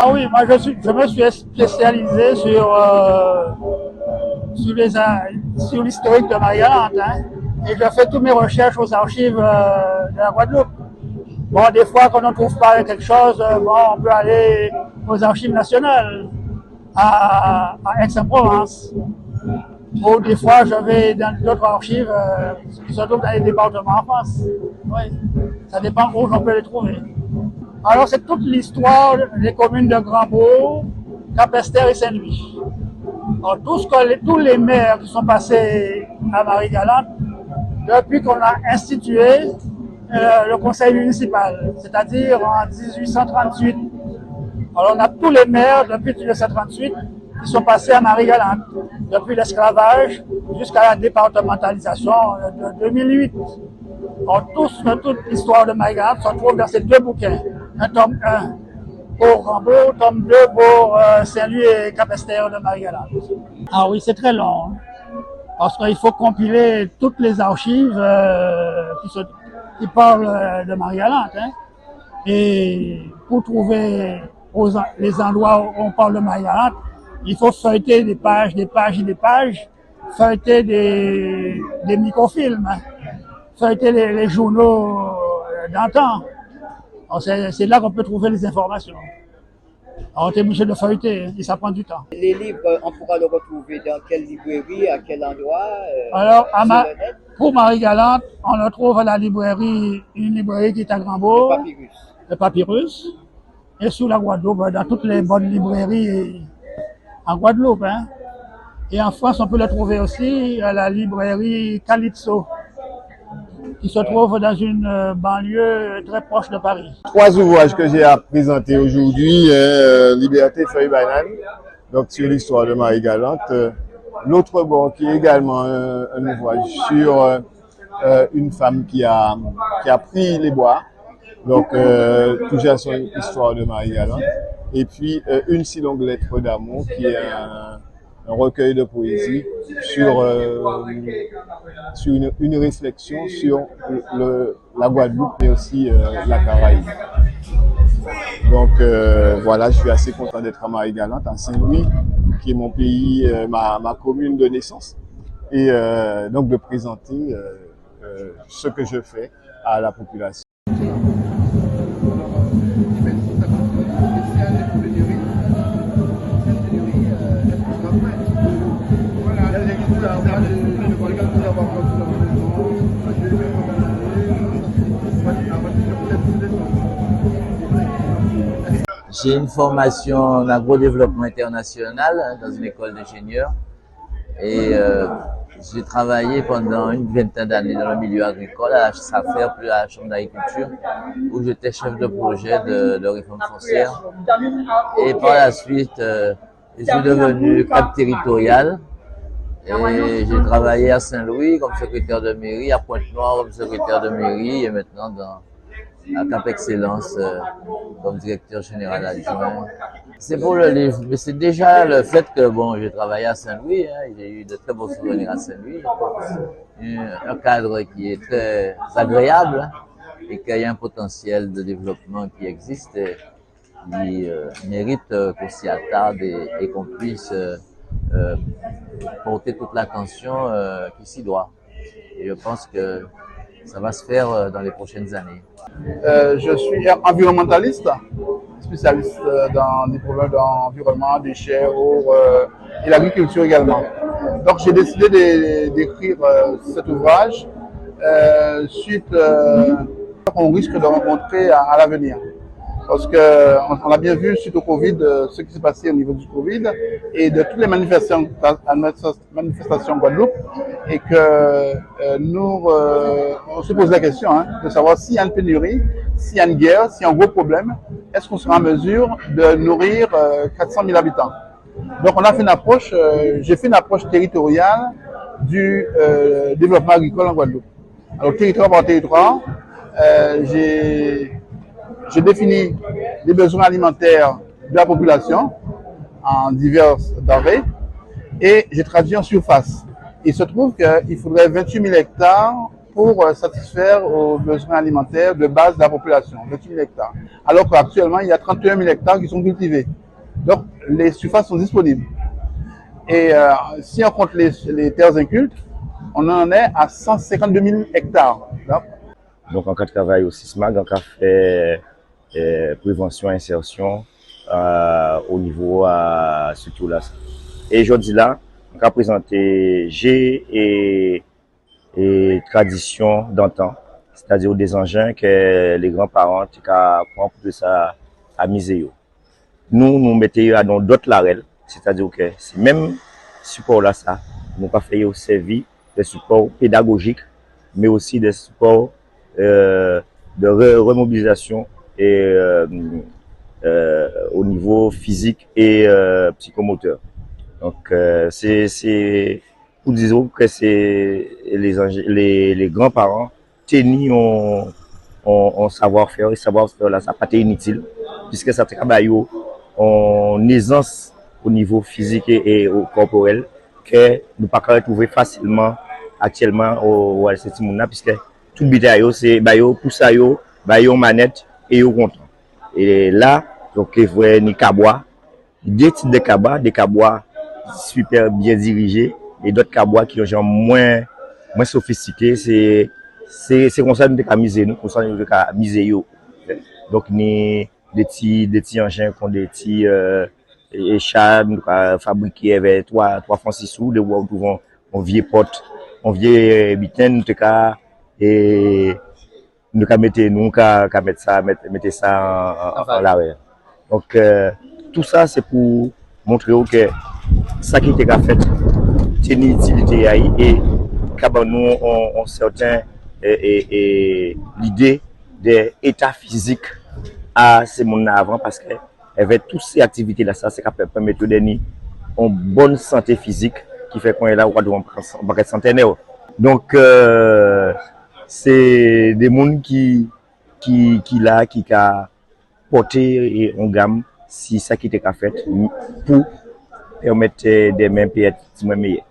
Ah oui, moi je me suis spécialisé sur l'historique de Marie-Galante, hein, et je fais toutes mes recherches aux archives de la Guadeloupe. Bon, des fois, quand on ne trouve pas quelque chose, bon, on peut aller aux archives nationales à Aix-en-Provence. Ou des fois, je vais dans d'autres archives qui se trouvent dans les départements en France. Oui, ça dépend où on peut les trouver. Alors, c'est toute l'histoire des communes de Grandbourg, Capesterre et Saint-Louis. Tous les maires qui sont passés à Marie-Galante, depuis qu'on a institué le conseil municipal, c'est-à-dire en 1838. Alors, on a tous les maires depuis 1938 qui sont passés à Marie-Galante, depuis l'esclavage jusqu'à la départementalisation de 2008. Alors, toute l'histoire de Marie-Galante se trouve dans ces deux bouquins. Un tome 1 pour Grandbourg, tome 2 pour Saint-Louis et Capesterre de Marie-Galante. Ah oui, c'est très long, parce qu'il faut compiler toutes les archives qui parlent de Marie-Galante. Hein. Et pour trouver les endroits où on parle de Marie-Galante, il faut feuilleter des pages et des pages, feuilleter des microfilms, hein, feuilleter les journaux d'antan. C'est là qu'on peut trouver les informations. Alors, on est obligé de feuilleter, et ça prend du temps. Les livres, on pourra le retrouver dans quelle librairie, à quel endroit Alors, pour Marie-Galante, on le trouve à la librairie, une librairie qui est à Grandbourg, le Papyrus, et sous la Guadeloupe, dans toutes les bonnes librairies en Guadeloupe. Hein. Et en France, on peut le trouver aussi à la librairie Calypso, qui se trouve dans une banlieue très proche de Paris. 3 ouvrages que j'ai à présenter aujourd'hui, Liberté, Feuille, Banane, donc sur l'histoire de Marie-Galante. L'autre bord qui est également un ouvrage sur une femme qui a pris les bois, donc toujours sur l'histoire de Marie-Galante. Et puis Une si longue lettre d'amour qui est un recueil de poésie sur une réflexion sur la Guadeloupe mais aussi la Caraïbe. Donc voilà, je suis assez content d'être à Marie-Galante, à Saint-Louis, qui est mon pays, ma commune de naissance, et donc de présenter ce que je fais à la population. J'ai une formation en agrodéveloppement international dans une école d'ingénieurs et j'ai travaillé pendant une vingtaine d'années dans le milieu agricole à la SAFER, puis à la Chambre d'agriculture, où j'étais chef de projet de réforme foncière. Et par la suite, je suis devenu cadre territorial et j'ai travaillé à Saint-Louis comme secrétaire de mairie, à Pointe-Noire comme secrétaire de mairie et maintenant à Cap Excellence comme directeur général adjoint. C'est pour le livre, mais c'est déjà le fait que bon, j'ai travaillé à Saint-Louis, hein, j'ai eu de très beaux souvenirs à Saint-Louis, un cadre qui est très agréable hein, et qu'il y a un potentiel de développement qui existe et qui mérite qu'on s'y attarde et qu'on puisse porter toute l'attention qui s'y doit. Et je pense que ça va se faire dans les prochaines années. Je suis environnementaliste, spécialiste dans des problèmes d'environnement, déchets, eau et l'agriculture également. Donc j'ai décidé d'écrire cet ouvrage suite qu'on risque de rencontrer à l'avenir. Parce qu'on a bien vu suite au Covid ce qui s'est passé au niveau du Covid et de toutes les manifestations en Guadeloupe et que on se pose la question hein, de savoir s'il y a une pénurie, s'il y a une guerre, s'il y a un gros problème, est-ce qu'on sera en mesure de nourrir 400 000 habitants. Donc on a fait une approche, j'ai fait une approche territoriale du développement agricole en Guadeloupe. Alors territoire par territoire, j'ai défini les besoins alimentaires de la population en divers denrées et j'ai traduit en surface. Il se trouve qu'il faudrait 28 000 hectares pour satisfaire aux besoins alimentaires de base de la population, 28 000 hectares. Alors qu'actuellement, il y a 31 000 hectares qui sont cultivés. Donc, les surfaces sont disponibles. Et si on compte les terres incultes, on en est à 152 000 hectares. Donc, on travaille au SISMAG, on fait prévention, insertion au niveau surtout là. Et aujourd'hui là, on a présenté G et tradition d'antan, c'est-à-dire des engins que les grands-parents prennent pour ça à miser. Nous mettons dans d'autres larelles, c'est-à-dire que c'est même support là ça, nous pas fait servir des supports pédagogiques, mais aussi des supports de remobilisation et au niveau physique et psychomoteur. Donc c'est pour dire que c'est les grands-parents tenus en savoir-faire, et savoir-faire là ça pas inutile puisque ça travaille en aisance au niveau physique et au corporel que nous pas retrouver facilement actuellement au cette monde là puisque tout bitaille c'est pour ça yo manette et yo content. Et là donc vrai ni cabois, deux types de cabois super bien dirigés et d'autres cabois qui sont moins sophistiqués, c'est comme ça nous de miser nous comme ça nous de miser yo. Donc ni des petits engins qui ont des petits chats fabriqués avec 3 francs 6 sous de où trouvons on vieux pote on vieux bitin de cas et nous mettre ça en l'arrière. Donc tout ça c'est pour montrer que ça qui était fait c'est une utilité et nous on certain l'idée de état physique à ces monde avant parce que avec toutes ces activités là ça c'est capable permettre de donner une bonne santé physique qui fait qu'on est là on va être centenaire. Donc c'est des monde qui a porté en gamme si ça qui était fait pour permettre des mêmes pieds meilleurs.